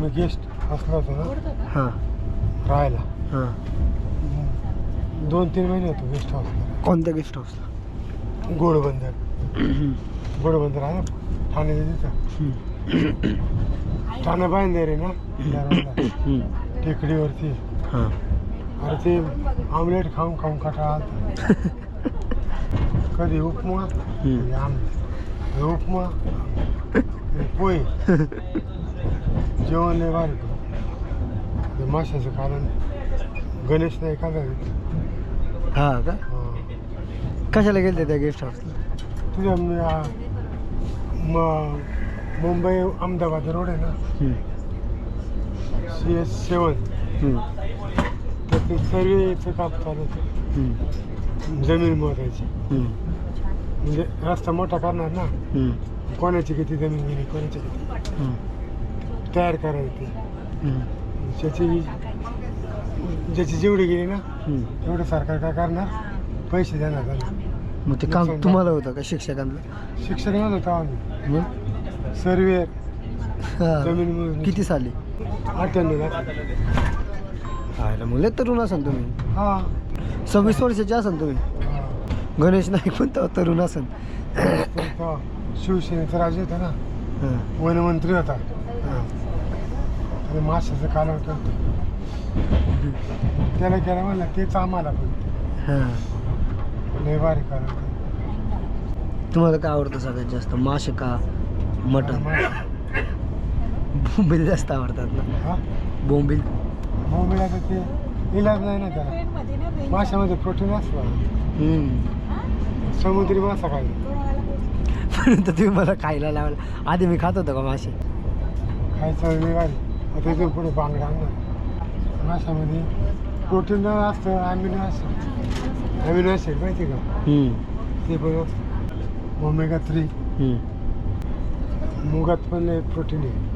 मी guest असलो होतो ना हां राहायला. हां 2-3 महिने होतो गेस्ट हाऊसला. कोणत्या गेस्ट हाऊसला? गोडबंदर. गोडबंदर आहे ना ठाण्याच्या तिथं. ठाणे बांधेर आहे ना दरवाजा, टेकडीवरती. हां अरे ते आमलेट खाऊन खाऊन कंटाळा आलता. कधी उपमा कधी आमलेट, उपमा पोहे. जेवण लय भारी. ते माशाचं कारण गणेश नाही का घरी. हां का? कशाला गेलते त्या गेस्ट हाऊसला? तुझ्या मुंबई अहमदाबाद रोड आहे ना CS7 तर ते सर्वेचं काम चालू होतं. जमीन मोजायची म्हणजे रस्ता मोठा करणार ना, कोणाची किती जमीन गेली कोणाची किती तयार करायची. त्याची ज्याची जेवढी गेली ना तेवढं सरकार काय करणार, पैसे देणार त्यांना. मग ते काम तुम्हाला होतं का शिक्षकांना? शिक्षक नव्हतं आम्ही मग सर्वे जमीन मोजणी. किती साली? 98 आयला मुले तरुण असाल तुम्ही. हां 26 वर्षाचे असाल तुम्ही. गणेश नाईक पण तेव्हा तरुण असाल. तेव्हा शिवसेनेचा राजा होता ना, हां वनमंत्री होता. आणि माशाचं कालवण करतो त्याला केलं म्हणलं तेच आम्हाला पण हां. लय भारी कालवण. तुम्हाला काय आवडतं सगळ्यात जास्त, मासे का मटण? बोंबील जास्त आवडतात ना? हां बोंबील. बोंबिलाचं ते इलाज नाही ना त्याला. माशामध्ये प्रोटीन असतं. समुद्री मासा काय परंतु तुम्ही मला खायला लावला. आधी मी खात होतो का मासे? खायचं वेगळी. आता इथून पुढे बांगडा आणणार. माशामध्ये प्रोटीन असतं, ॲमिनो ॲसिड माहिती का, ते पण असतं. ओमेगा 3 मुगात पण प्रोटीन आहे.